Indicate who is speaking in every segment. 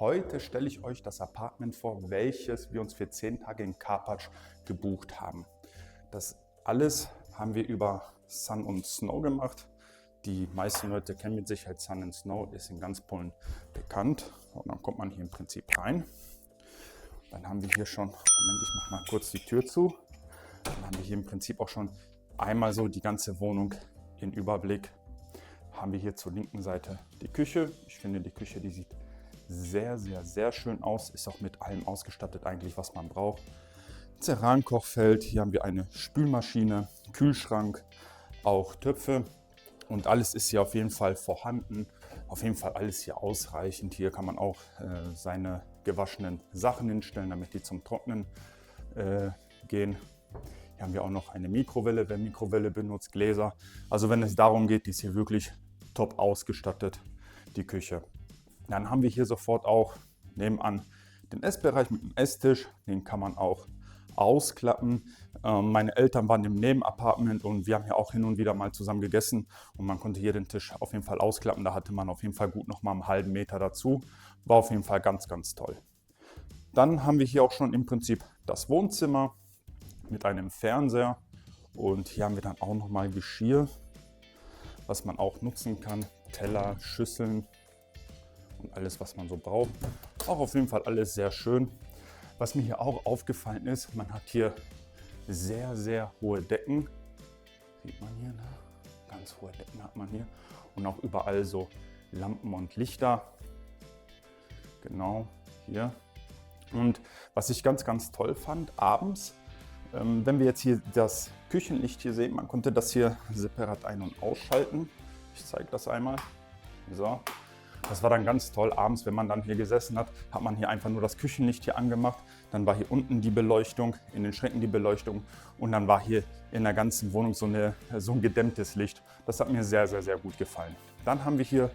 Speaker 1: Heute stelle ich euch das Apartment vor, welches wir uns für 10 Tage in Karpacz gebucht haben. Das alles haben wir über Sun & Snow gemacht. Die meisten Leute kennen mit Sicherheit Sun & Snow, ist in ganz Polen bekannt. Und dann kommt man hier im Prinzip rein. Dann haben wir hier schon, Moment, ich mache mal kurz die Tür zu. Dann haben wir hier im Prinzip auch schon einmal so die ganze Wohnung in Überblick. Haben wir hier zur linken Seite die Küche. Ich finde, die Küche, die sieht sehr schön aus. Ist auch mit allem ausgestattet eigentlich, was man braucht. Cerankochfeld, hier haben wir eine Spülmaschine, Kühlschrank, auch Töpfe. Und alles ist hier auf jeden Fall vorhanden. Auf jeden Fall alles hier ausreichend. Hier kann man auch seine gewaschenen Sachen hinstellen, damit die zum Trocknen gehen. Hier haben wir auch noch eine Mikrowelle, wer Mikrowelle benutzt, Gläser. Also wenn es darum geht, die ist hier wirklich top ausgestattet, die Küche. Dann haben wir hier sofort auch nebenan den Essbereich mit dem Esstisch. Den kann man auch ausklappen. Meine Eltern waren im Nebenapartment und wir haben hier auch hin und wieder mal zusammen gegessen. Und man konnte hier den Tisch auf jeden Fall ausklappen. Da hatte man auf jeden Fall gut nochmal einen halben Meter dazu. War auf jeden Fall ganz toll. Dann haben wir hier auch schon im Prinzip das Wohnzimmer mit einem Fernseher. Und hier haben wir dann auch nochmal Geschirr, was man auch nutzen kann. Teller, Schüsseln und alles, was man so braucht. Auch auf jeden Fall alles sehr schön. Was mir hier auch aufgefallen ist, man hat hier sehr hohe Decken. Sieht man hier, ne? Ganz hohe Decken hat man hier. Und auch überall so Lampen und Lichter. Genau, hier. Und was ich ganz toll fand, abends, wenn wir jetzt hier das Küchenlicht hier sehen, man konnte das hier separat ein- und ausschalten. Ich zeige das einmal. So. Das war dann ganz toll. Abends, wenn man dann hier gesessen hat, hat man hier einfach nur das Küchenlicht hier angemacht. Dann war hier unten die Beleuchtung, in den Schränken die Beleuchtung. Und dann war hier in der ganzen Wohnung so ein gedämmtes Licht. Das hat mir sehr gut gefallen. Dann haben wir hier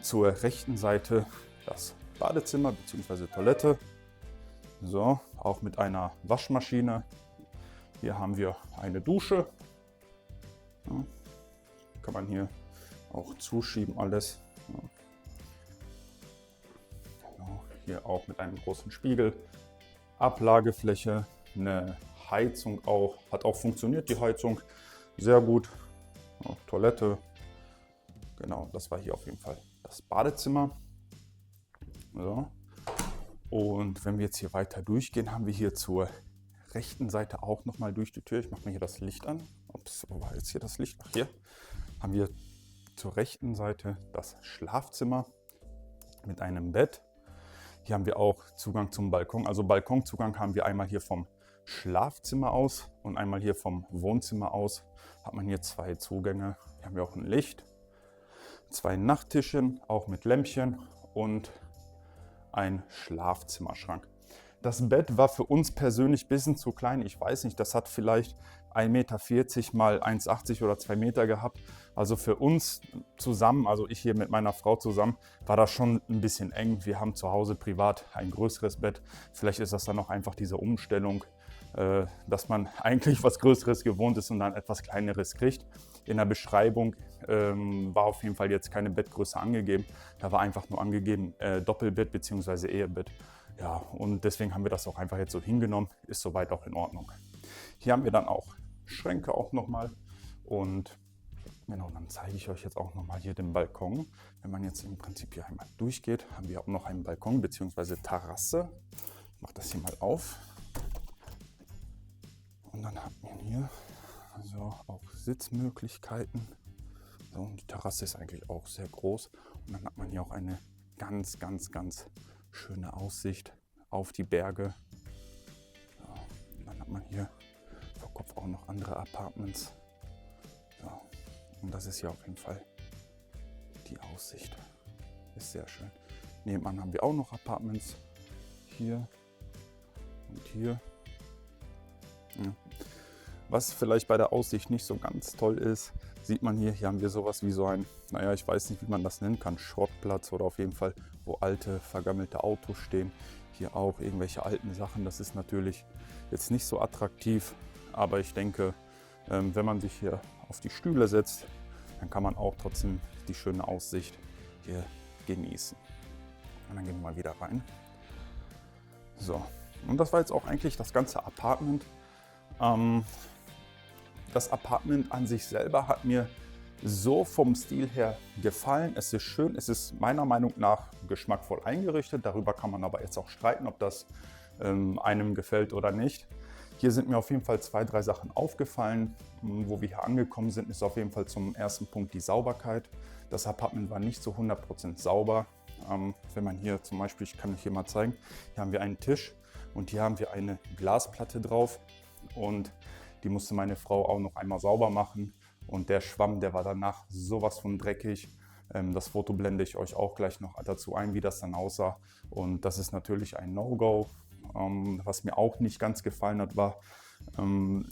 Speaker 1: zur rechten Seite das Badezimmer bzw. Toilette. So, auch mit einer Waschmaschine. Hier haben wir eine Dusche. Ja, kann man hier auch zuschieben alles. Ja. Genau, hier auch mit einem großen Spiegel. Ablagefläche, eine Heizung auch. Hat auch funktioniert, die Heizung. Sehr gut. Ja, Toilette. Genau, das war hier auf jeden Fall das Badezimmer. So. Und wenn wir jetzt hier weiter durchgehen, haben wir hier zur rechten Seite auch nochmal durch die Tür. Ich mache mir hier das Licht an. Ups, wo war jetzt hier das Licht? Ach, hier haben wir zur rechten Seite das Schlafzimmer mit einem Bett. Hier haben wir auch Zugang zum Balkon. Also Balkonzugang haben wir einmal hier vom Schlafzimmer aus und einmal hier vom Wohnzimmer aus. Hat man hier 2 Zugänge. Hier haben wir auch ein Licht. 2 Nachttischchen, auch mit Lämpchen und ein Schlafzimmerschrank. Das Bett war für uns persönlich ein bisschen zu klein. Ich weiß nicht, das hat vielleicht 1,40 Meter mal 1,80 oder 2 Meter gehabt. Also für uns zusammen, also ich hier mit meiner Frau zusammen, war das schon ein bisschen eng. Wir haben zu Hause privat ein größeres Bett. Vielleicht ist das dann auch einfach diese Umstellung, dass man eigentlich was Größeres gewohnt ist und dann etwas Kleineres kriegt. In der Beschreibung war auf jeden Fall jetzt keine Bettgröße angegeben. Da war einfach nur angegeben Doppelbett bzw. Ehebett. Ja, und deswegen haben wir das auch einfach jetzt so hingenommen. Ist soweit auch in Ordnung. Hier haben wir dann auch Schränke auch nochmal. Und genau, dann zeige ich euch jetzt auch nochmal hier den Balkon. Wenn man jetzt im Prinzip hier einmal durchgeht, haben wir auch noch einen Balkon bzw. Terrasse. Ich mache das hier mal auf. Und dann hat man hier also auch Sitzmöglichkeiten. So, und die Terrasse ist eigentlich auch sehr groß. Und dann hat man hier auch eine ganz schöne Aussicht auf die Berge. So, und dann hat man hier vor Kopf auch noch andere Apartments. So, und das ist hier auf jeden Fall die Aussicht. Ist sehr schön. Nebenan haben wir auch noch Apartments. Hier und hier. Ja. Was vielleicht bei der Aussicht nicht so ganz toll ist, sieht man hier haben wir sowas wie so ein, naja, ich weiß nicht, wie man das nennen kann, Schrottplatz oder auf jeden Fall, wo alte, vergammelte Autos stehen. Hier auch irgendwelche alten Sachen. Das ist natürlich jetzt nicht so attraktiv, aber ich denke, wenn man sich hier auf die Stühle setzt, dann kann man auch trotzdem die schöne Aussicht hier genießen. Und dann gehen wir mal wieder rein. So, und das war jetzt auch eigentlich das ganze Apartment. Das Apartment an sich selber hat mir so vom Stil her gefallen. Es ist schön, es ist meiner Meinung nach geschmackvoll eingerichtet. Darüber kann man aber jetzt auch streiten, ob das einem gefällt oder nicht. Hier sind mir auf jeden Fall 2, 3 Sachen aufgefallen. Wo wir hier angekommen sind, ist auf jeden Fall zum ersten Punkt die Sauberkeit. Das Apartment war nicht zu 100% sauber. Wenn man hier zum Beispiel, ich kann euch hier mal zeigen, hier haben wir einen Tisch und hier haben wir eine Glasplatte drauf und die musste meine Frau auch noch einmal sauber machen und der Schwamm, der war danach sowas von dreckig. Das Foto blende ich euch auch gleich noch dazu ein, wie das dann aussah, und das ist natürlich ein No-Go. Was mir auch nicht ganz gefallen hat, war,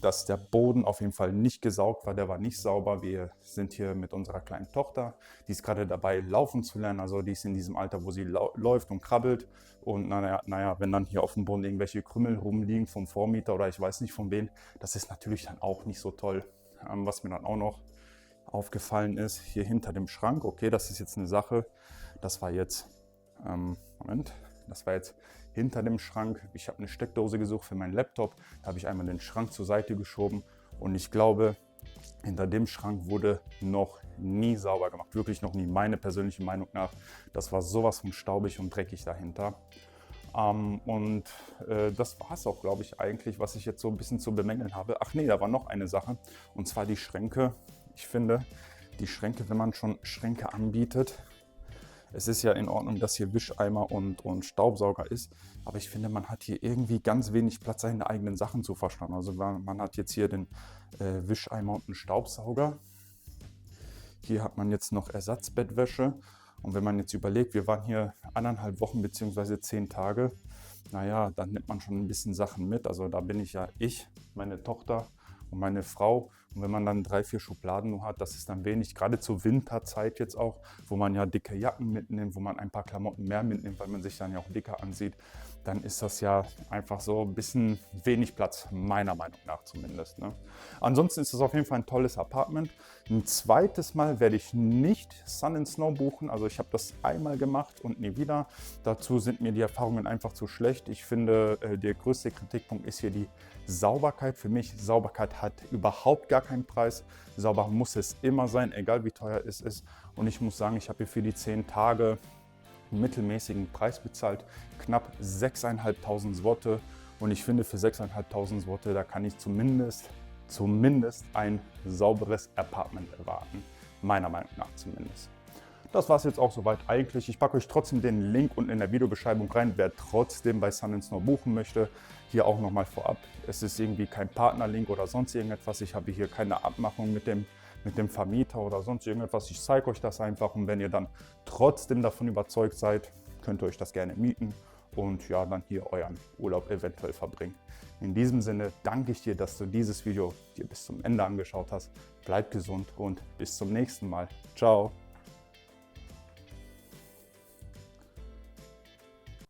Speaker 1: dass der Boden auf jeden Fall nicht gesaugt war, der war nicht sauber. Wir sind hier mit unserer kleinen Tochter, die ist gerade dabei laufen zu lernen, also die ist in diesem Alter, wo sie läuft und krabbelt, und naja, wenn dann hier auf dem Boden irgendwelche Krümel rumliegen vom Vormieter oder ich weiß nicht von wem, das ist natürlich dann auch nicht so toll. Was mir dann auch noch aufgefallen ist, hier hinter dem Schrank, okay, das ist jetzt eine Sache, das war jetzt, das war jetzt hinter dem Schrank. Ich habe eine Steckdose gesucht für meinen Laptop, da habe ich einmal den Schrank zur Seite geschoben und ich glaube, hinter dem Schrank wurde noch nie sauber gemacht, wirklich noch nie, meine persönliche Meinung nach. Das war sowas von staubig und dreckig dahinter. Das war es auch, glaube ich, eigentlich, was ich jetzt so ein bisschen zu bemängeln habe. Ach nee, da war noch eine Sache, und zwar die Schränke. Ich finde, die Schränke, wenn man schon Schränke anbietet, es ist ja in Ordnung, dass hier Wischeimer und Staubsauger ist, aber ich finde, man hat hier irgendwie ganz wenig Platz, seine eigenen Sachen zu verstauen. Also man hat jetzt hier den Wischeimer und einen Staubsauger. Hier hat man jetzt noch Ersatzbettwäsche. Und wenn man jetzt überlegt, wir waren hier 1,5 Wochen bzw. 10 Tage, naja, dann nimmt man schon ein bisschen Sachen mit. Also da bin ich ja ich, meine Tochter und meine Frau. Und wenn man dann 3, 4 Schubladen nur hat, das ist dann wenig, gerade zur Winterzeit jetzt auch, wo man ja dicke Jacken mitnimmt, wo man ein paar Klamotten mehr mitnimmt, weil man sich dann ja auch dicker ansieht, dann ist das ja einfach so ein bisschen wenig Platz, meiner Meinung nach zumindest, ne? Ansonsten ist es auf jeden Fall ein tolles Apartment. Ein zweites Mal werde ich nicht Sun & Snow buchen, also ich habe das einmal gemacht und nie wieder. Dazu sind mir die Erfahrungen einfach zu schlecht. Ich finde, der größte Kritikpunkt ist hier die Sauberkeit. Für mich, Sauberkeit hat überhaupt gar keinen Preis. Sauber muss es immer sein, egal wie teuer es ist. Und ich muss sagen, ich habe hier für die 10 Tage einen mittelmäßigen Preis bezahlt, knapp 6.500 Zloty. Und ich finde, für 6.500 Zloty, da kann ich zumindest ein sauberes Apartment erwarten. Meiner Meinung nach zumindest. Das war es jetzt auch soweit eigentlich. Ich packe euch trotzdem den Link unten in der Videobeschreibung rein, wer trotzdem bei Sun & Snow buchen möchte. Hier auch nochmal vorab, es ist irgendwie kein Partnerlink oder sonst irgendetwas. Ich habe hier keine Abmachung mit dem Vermieter oder sonst irgendetwas. Ich zeige euch das einfach, und wenn ihr dann trotzdem davon überzeugt seid, könnt ihr euch das gerne mieten und ja, dann hier euren Urlaub eventuell verbringen. In diesem Sinne danke ich dir, dass du dieses Video dir bis zum Ende angeschaut hast. Bleib gesund und bis zum nächsten Mal. Ciao.